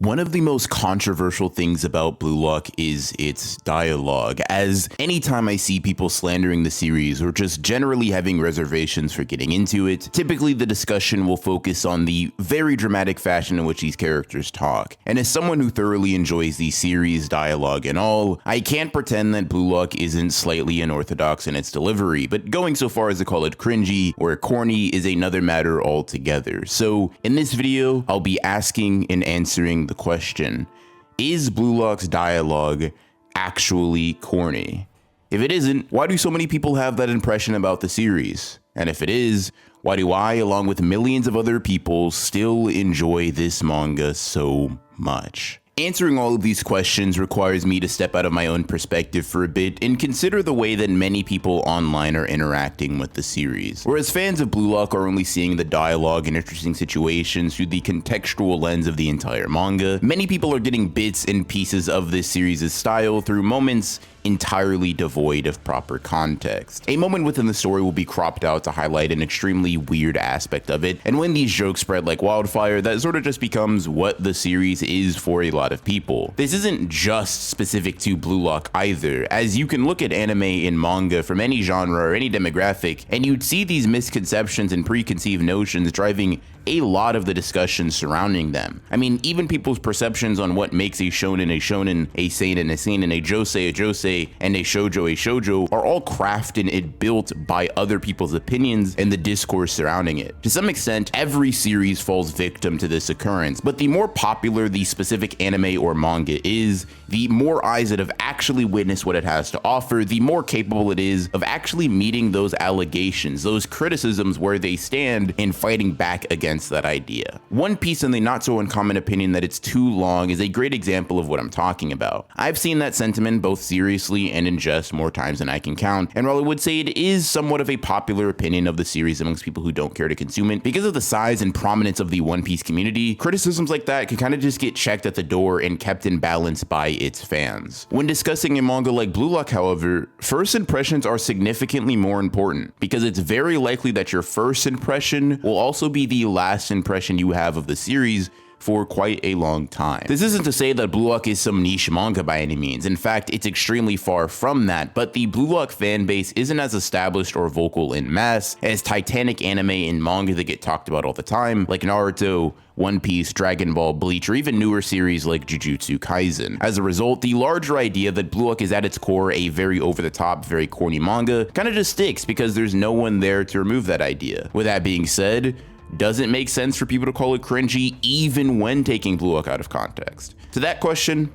One of the most controversial things about Blue Lock is its dialogue, as anytime I see people slandering the series or just generally having reservations for getting into it, typically the discussion will focus on the very dramatic fashion in which these characters talk. And as someone who thoroughly enjoys the series dialogue and all, I can't pretend that Blue Lock isn't slightly unorthodox in its delivery, but going so far as to call it cringy or corny is another matter altogether. So in this video, I'll be asking and answering the question, is Blue Lock's dialogue actually corny? If it isn't, why do so many people have that impression about the series? And if it is, why do I, along with millions of other people, still enjoy this manga so much? Answering all of these questions requires me to step out of my own perspective for a bit and consider the way that many people online are interacting with the series. Whereas fans of Blue Lock are only seeing the dialogue and interesting situations through the contextual lens of the entire manga, many people are getting bits and pieces of this series' style through moments entirely devoid of proper context. A moment within the story will be cropped out to highlight an extremely weird aspect of it, and when these jokes spread like wildfire, that sort of just becomes what the series is for a lot of people. This isn't just specific to Blue Lock either, as you can look at anime and manga from any genre or any demographic, and you'd see these misconceptions and preconceived notions driving a lot of the discussion surrounding them. I mean, even people's perceptions on what makes a shonen, a seinen, a josei, and a shoujo are all crafted and built by other people's opinions and the discourse surrounding it. To some extent, every series falls victim to this occurrence, but the more popular the specific anime or manga is, the more eyes that have actually witnessed what it has to offer, the more capable it is of actually meeting those allegations, those criticisms where they stand and fighting back against that idea. One Piece, and the not so uncommon opinion that it's too long, is a great example of what I'm talking about. I've seen that sentiment both seriously and in jest more times than I can count, and while I would say it is somewhat of a popular opinion of the series amongst people who don't care to consume it, because of the size and prominence of the One Piece community, criticisms like that can kind of just get checked at the door and kept in balance by its fans. When discussing a manga like Blue Lock, however, first impressions are significantly more important, because it's very likely that your first impression will also be the last impression you have of the series for quite a long time. This isn't to say that Blue Lock is some niche manga by any means. In fact, it's extremely far from that, but the Blue Lock fan base isn't as established or vocal in mass as titanic anime and manga that get talked about all the time, like Naruto, One Piece, Dragon Ball, Bleach, or even newer series like Jujutsu Kaisen. As a result, the larger idea that Blue Lock is at its core a very over-the-top, very corny manga kind of just sticks because there's no one there to remove that idea. With that being said, does it make sense for people to call it cringy even when taking Blue Lock out of context? To that question,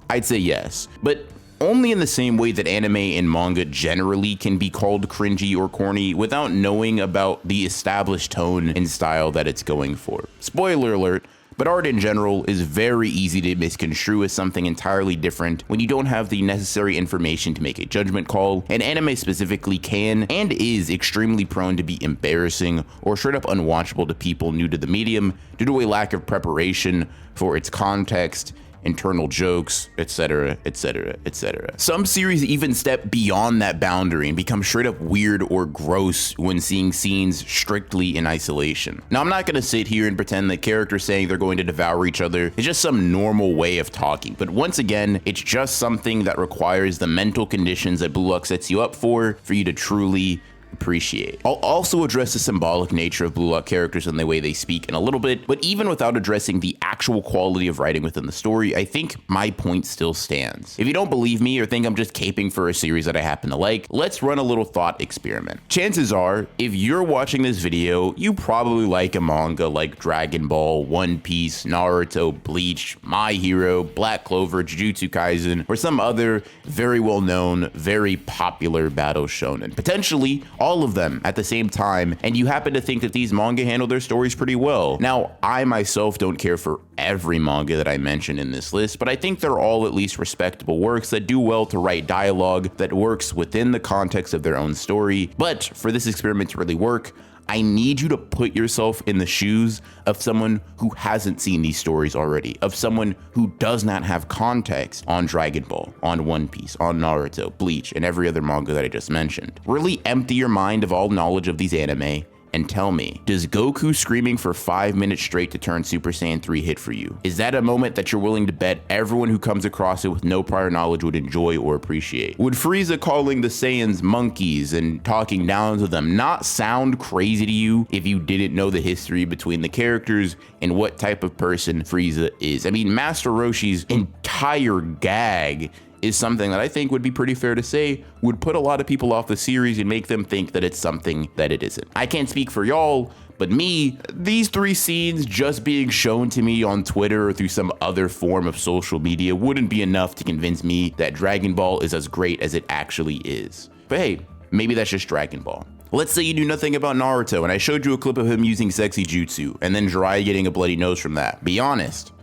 I'd say yes, but only in the same way that anime and manga generally can be called cringy or corny without knowing about the established tone and style that it's going for. Spoiler alert, but art in general is very easy to misconstrue as something entirely different when you don't have the necessary information to make a judgment call, and anime specifically can and is extremely prone to be embarrassing or straight up unwatchable to people new to the medium due to a lack of preparation for its context, internal jokes, etc, etc, etc. Some series even step beyond that boundary and become straight up weird or gross when seeing scenes strictly in isolation. Now, I'm not going to sit here and pretend that characters saying they're going to devour each other is just some normal way of talking, but once again, it's just something that requires the mental conditions that Blue Lock sets you up for you to truly appreciate. I'll also address the symbolic nature of Blue Lock characters and the way they speak in a little bit, but even without addressing the actual quality of writing within the story, I think my point still stands. If you don't believe me or think I'm just caping for a series that I happen to like, let's run a little thought experiment. Chances are, if you're watching this video, you probably like a manga like Dragon Ball, One Piece, Naruto, Bleach, My Hero, Black Clover, Jujutsu Kaisen, or some other very well-known, very popular battle shonen. Potentially all of them at the same time, and you happen to think that these manga handle their stories pretty well. Now, I myself don't care for every manga that I mentioned in this list, but I think they're all at least respectable works that do well to write dialogue that works within the context of their own story. But for this experiment to really work, I need you to put yourself in the shoes of someone who hasn't seen these stories already, of someone who does not have context on Dragon Ball, on One Piece, on Naruto, Bleach, and every other manga that I just mentioned. Really empty your mind of all knowledge of these anime and tell me, does Goku screaming for 5 minutes straight to turn Super Saiyan 3 hit for you? Is that a moment that you're willing to bet everyone who comes across it with no prior knowledge would enjoy or appreciate? Would Frieza calling the Saiyans monkeys and talking down to them not sound crazy to you if you didn't know the history between the characters and what type of person Frieza is? I mean, Master Roshi's entire gag is something that I think would be pretty fair to say would put a lot of people off the series and make them think that it's something that it isn't. I can't speak for y'all, but me, these 3 scenes just being shown to me on Twitter or through some other form of social media wouldn't be enough to convince me that Dragon Ball is as great as it actually is. But hey, maybe that's just Dragon Ball. Let's say you knew nothing about Naruto and I showed you a clip of him using sexy jutsu and then Jiraiya getting a bloody nose from that. Be honest,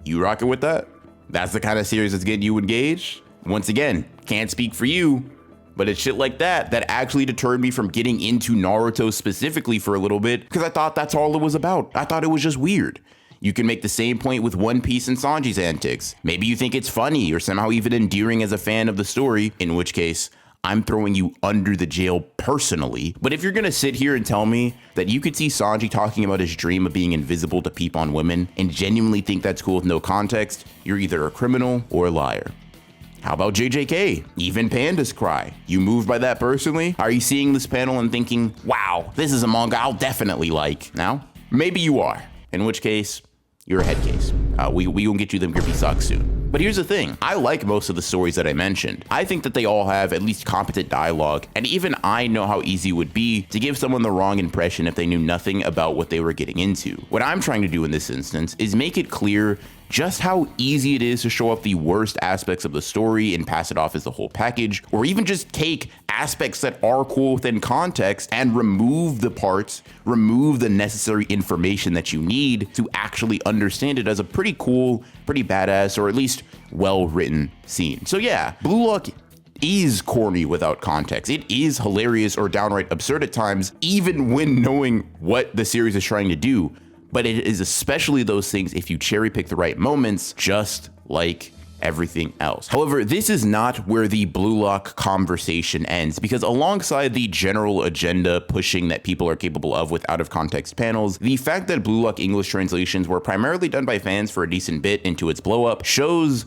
you rocking with that? That's the kind of series that's getting you engaged? Once again, can't speak for you, but it's shit like that that actually deterred me from getting into Naruto specifically for a little bit because I thought that's all it was about. I thought it was just weird. You can make the same point with One Piece and Sanji's antics. Maybe you think it's funny or somehow even endearing as a fan of the story, in which case, I'm throwing you under the jail personally. But if you're gonna sit here and tell me that you could see Sanji talking about his dream of being invisible to peep on women and genuinely think that's cool with no context, you're either a criminal or a liar. How about JJK? Even pandas cry. You moved by that personally? Are you seeing this panel and thinking, wow, this is a manga I'll definitely like? Now, maybe you are, in which case, you're a head case. We gonna get you them grippy socks soon. But here's the thing, I like most of the stories that I mentioned. I think that they all have at least competent dialogue, and even I know how easy it would be to give someone the wrong impression if they knew nothing about what they were getting into. What I'm trying to do in this instance is make it clear just how easy it is to show off the worst aspects of the story and pass it off as the whole package, or even just take aspects that are cool within context and remove the parts, remove the necessary information that you need to actually understand it as a pretty cool, pretty badass, or at least well-written scene. So yeah, Blue Lock is corny without context. It is hilarious or downright absurd at times, even when knowing what the series is trying to do. But it is especially those things if you cherry pick the right moments, just like everything else. However, this is not where the Blue Lock conversation ends, because alongside the general agenda pushing that people are capable of with out of context panels, the fact that Blue Lock English translations were primarily done by fans for a decent bit into its blow up shows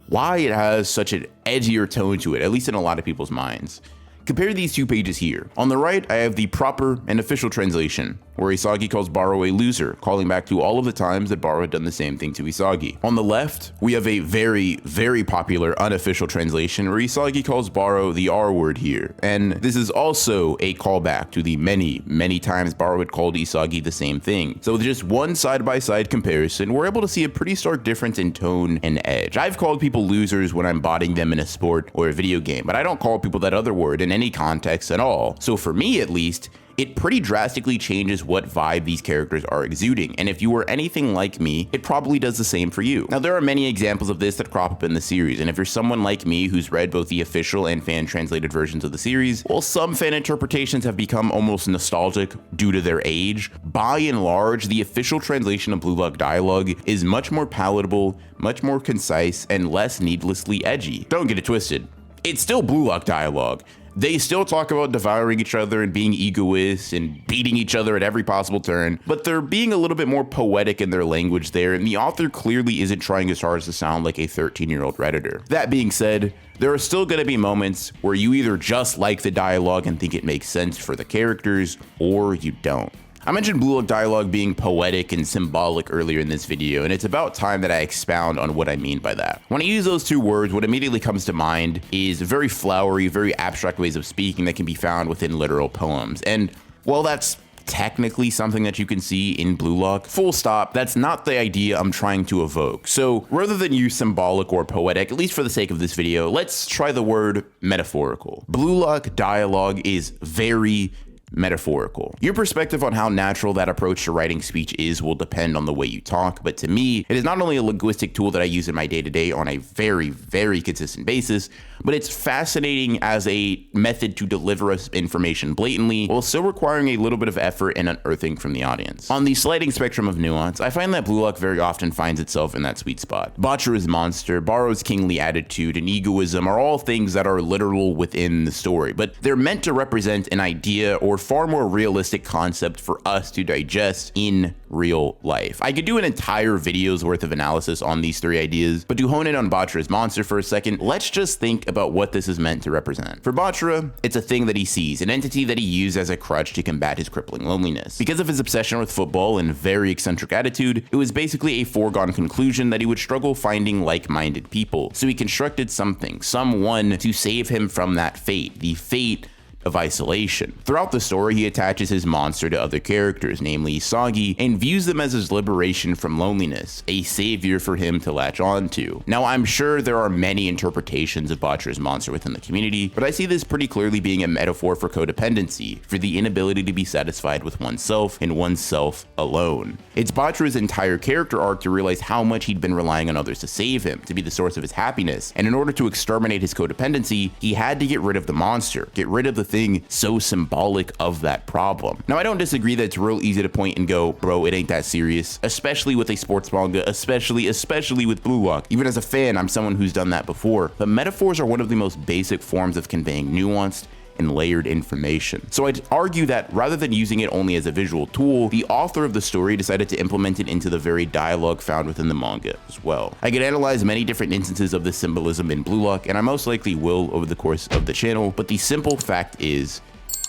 why it has such an edgier tone to it, at least in a lot of people's minds. Compare these 2 pages here. On the right, I have the proper and official translation, where Isagi calls Baro a loser, calling back to all of the times that Baro had done the same thing to Isagi. On the left, we have a very, very popular unofficial translation where Isagi calls Baro the R word here. And this is also a callback to the many, many times Baro had called Isagi the same thing. So with just one side-by-side comparison, we're able to see a pretty stark difference in tone and edge. I've called people losers when I'm botting them in a sport or a video game, but I don't call people that other word in any context at all. So for me, at least, it pretty drastically changes what vibe these characters are exuding, and if you were anything like me, it probably does the same for you. Now, there are many examples of this that crop up in the series, and if you're someone like me who's read both the official and fan translated versions of the series, while some fan interpretations have become almost nostalgic due to their age, by and large, the official translation of Blue Lock dialogue is much more palatable, much more concise, and less needlessly edgy. Don't get it twisted. It's still Blue Lock dialogue. They still talk about devouring each other and being egoists and beating each other at every possible turn, but they're being a little bit more poetic in their language there, and the author clearly isn't trying as hard as to sound like a 13-year-old Redditor. That being said, there are still going to be moments where you either just like the dialogue and think it makes sense for the characters, or you don't. I mentioned Blue Lock dialogue being poetic and symbolic earlier in this video, and it's about time that I expound on what I mean by that. When I use those 2 words, what immediately comes to mind is very flowery, very abstract ways of speaking that can be found within literal poems. And while that's technically something that you can see in Blue Lock, full stop, that's not the idea I'm trying to evoke. So rather than use symbolic or poetic, at least for the sake of this video, let's try the word metaphorical. Blue Lock dialogue is very metaphorical. Your perspective on how natural that approach to writing speech is will depend on the way you talk, but to me, it is not only a linguistic tool that I use in my day-to-day on a very, very consistent basis, but it's fascinating as a method to deliver us information blatantly while still requiring a little bit of effort and unearthing from the audience. On the sliding spectrum of nuance, I find that Blue Lock very often finds itself in that sweet spot. Bachira's monster, Baro's kingly attitude, and egoism are all things that are literal within the story, but they're meant to represent an idea or far more realistic concept for us to digest in real life. I could do an entire video's worth of analysis on these three ideas, but to hone in on Bachra's monster for a second, let's just think about what this is meant to represent. For Bachra, it's a thing that he sees, an entity that he used as a crutch to combat his crippling loneliness. Because of his obsession with football and very eccentric attitude, it was basically a foregone conclusion that he would struggle finding like-minded people. So he constructed someone to save him from that fate, the fate of isolation. Throughout the story, he attaches his monster to other characters, namely Isagi, and views them as his liberation from loneliness, a savior for him to latch on to. Now, I'm sure there are many interpretations of Bachra's monster within the community, but I see this pretty clearly being a metaphor for codependency, for the inability to be satisfied with oneself and oneself alone. It's Bachra's entire character arc to realize how much he'd been relying on others to save him, to be the source of his happiness, and in order to exterminate his codependency, he had to get rid of the monster, get rid of the thing so symbolic of that problem. Now, I don't disagree that it's real easy to point and go, bro, it ain't that serious, especially with a sports manga, especially with Blue Lock. Even as a fan, I'm someone who's done that before. But metaphors are one of the most basic forms of conveying nuanced and layered information. So I'd argue that rather than using it only as a visual tool, the author of the story decided to implement it into the very dialogue found within the manga as well. I could analyze many different instances of this symbolism in Blue Lock, and I most likely will over the course of the channel, but the simple fact is,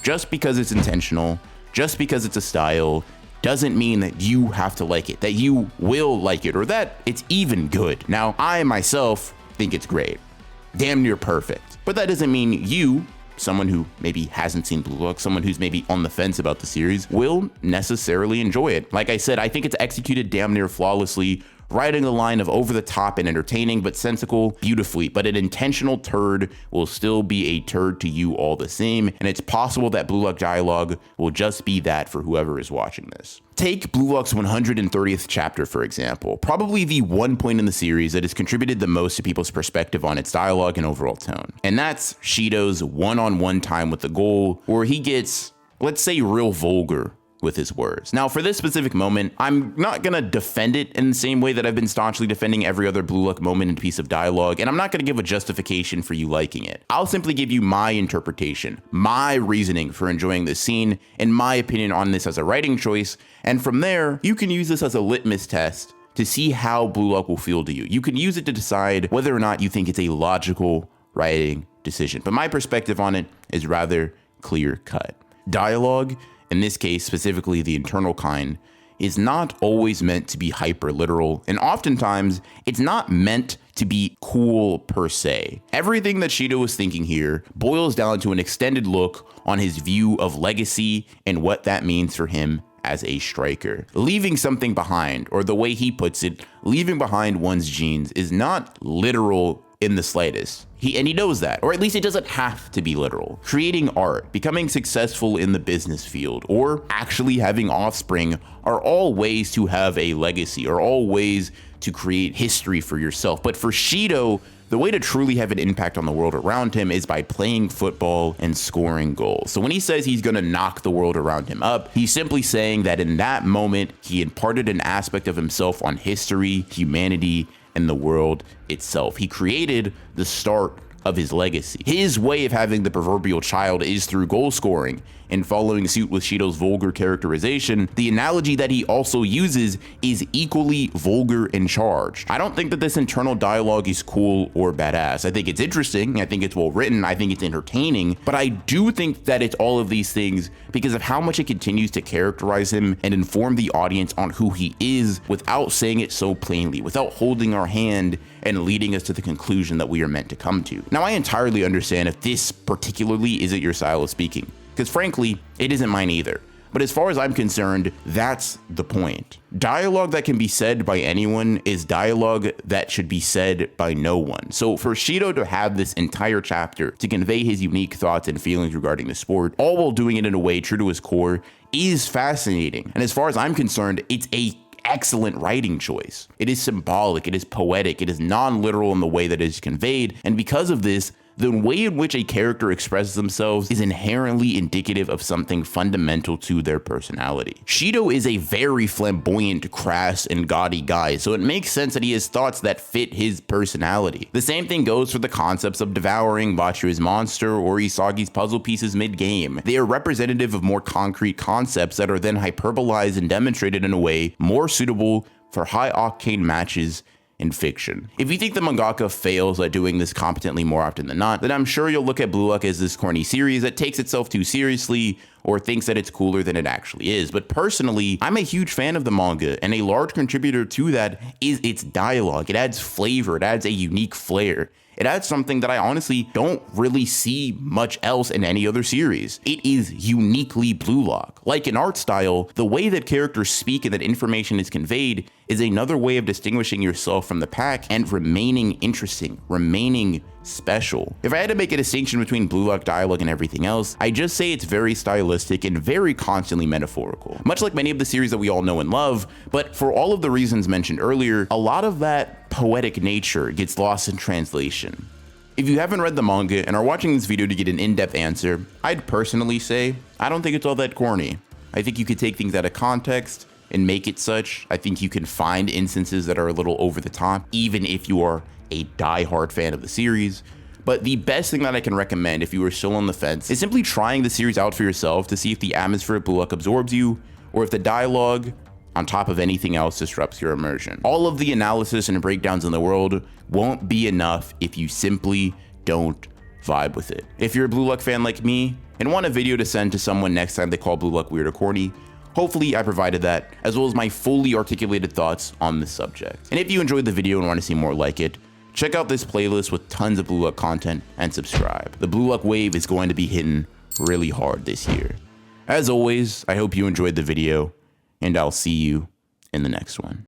just because it's intentional, just because it's a style, doesn't mean that you have to like it, that you will like it, or that it's even good. Now, I myself think it's great, damn near perfect, but that doesn't mean you, someone who maybe hasn't seen Blue Lock, someone who's maybe on the fence about the series, will necessarily enjoy it. Like I said, I think it's executed damn near flawlessly, riding the line of over the top and entertaining but sensical beautifully, but an intentional turd will still be a turd to you all the same, and it's possible that Blue Lock dialogue will just be that for whoever is watching this. Take Blue Lock's 130th chapter, for example, probably the one point in the series that has contributed the most to people's perspective on its dialogue and overall tone. And that's Shido's one-on-one time with the goal, where he gets, let's say, real vulgar with his words. Now, for this specific moment, I'm not gonna defend it in the same way that I've been staunchly defending every other Blue Lock moment and piece of dialogue, and I'm not gonna give a justification for you liking it. I'll simply give you my interpretation, my reasoning for enjoying this scene, and my opinion on this as a writing choice, and from there, you can use this as a litmus test to see how Blue Lock will feel to you. You can use it to decide whether or not you think it's a logical writing decision, but my perspective on it is rather clear-cut. Dialogue, in this case, specifically the internal kind, is not always meant to be hyper literal, and oftentimes it's not meant to be cool per se. Everything that Shido was thinking here boils down to an extended look on his view of legacy and what that means for him as a striker. Leaving something behind, or the way he puts it, leaving behind one's genes, is not literal in the slightest. He knows that, or at least it doesn't have to be literal. Creating art, becoming successful in the business field, or actually having offspring are all ways to have a legacy, are all ways to create history for yourself. But for Shido, the way to truly have an impact on the world around him is by playing football and scoring goals. So when he says he's gonna knock the world around him up, he's simply saying that in that moment, he imparted an aspect of himself on history, humanity, and the world itself. He created the start of his legacy. His way of having the proverbial child is through goal scoring, and following suit with Shido's vulgar characterization, the analogy that he also uses is equally vulgar and charged. I don't think that this internal dialogue is cool or badass. I think it's interesting, I think it's well written, I think it's entertaining, but I do think that it's all of these things because of how much it continues to characterize him and inform the audience on who he is without saying it so plainly, without holding our hand and leading us to the conclusion that we are meant to come to. Now, I entirely understand if this particularly isn't your style of speaking, because frankly, it isn't mine either. But as far as I'm concerned, that's the point. Dialogue that can be said by anyone is dialogue that should be said by no one. So for Shido to have this entire chapter to convey his unique thoughts and feelings regarding the sport, all while doing it in a way true to his core, is fascinating. And as far as I'm concerned, it's a excellent writing choice. It is symbolic, it is poetic, it is non-literal in the way that it is conveyed, and because of this, the way in which a character expresses themselves is inherently indicative of something fundamental to their personality. Shido is a very flamboyant, crass, and gaudy guy, so it makes sense that he has thoughts that fit his personality. The same thing goes for the concepts of devouring Bachiru's monster or Isagi's puzzle pieces mid-game. They are representative of more concrete concepts that are then hyperbolized and demonstrated in a way more suitable for high-octane matches in fiction. If you think the mangaka fails at doing this competently more often than not, then I'm sure you'll look at Blue Lock as this corny series that takes itself too seriously or thinks that it's cooler than it actually is. But personally, I'm a huge fan of the manga, and a large contributor to that is its dialogue. It adds flavor, it adds a unique flair. It adds something that I honestly don't really see much else in any other series. It is uniquely Blue Lock. Like in art style, the way that characters speak and that information is conveyed is another way of distinguishing yourself from the pack and remaining interesting, remaining special. If I had to make a distinction between Blue Lock dialogue and everything else, I just say it's very stylistic and very constantly metaphorical. Much like many of the series that we all know and love, but for all of the reasons mentioned earlier, a lot of that poetic nature gets lost in translation. If you haven't read the manga and are watching this video to get an in-depth answer, I'd personally say, I don't think it's all that corny. I think you could take things out of context and make it such. I think you can find instances that are a little over the top, even if you are a die-hard fan of the series. But the best thing that I can recommend if you are still on the fence is simply trying the series out for yourself to see if the atmosphere of Blue Lock absorbs you, or if the dialogue, on top of anything else, disrupts your immersion. All of the analysis and breakdowns in the world won't be enough if you simply don't vibe with it. If you're a Blue Lock fan like me and want a video to send to someone next time they call Blue Lock weird or corny, hopefully I provided that, as well as my fully articulated thoughts on this subject. And if you enjoyed the video and want to see more like it, check out this playlist with tons of Blue Lock content and subscribe. The Blue Lock wave is going to be hitting really hard this year. As always, I hope you enjoyed the video, and I'll see you in the next one.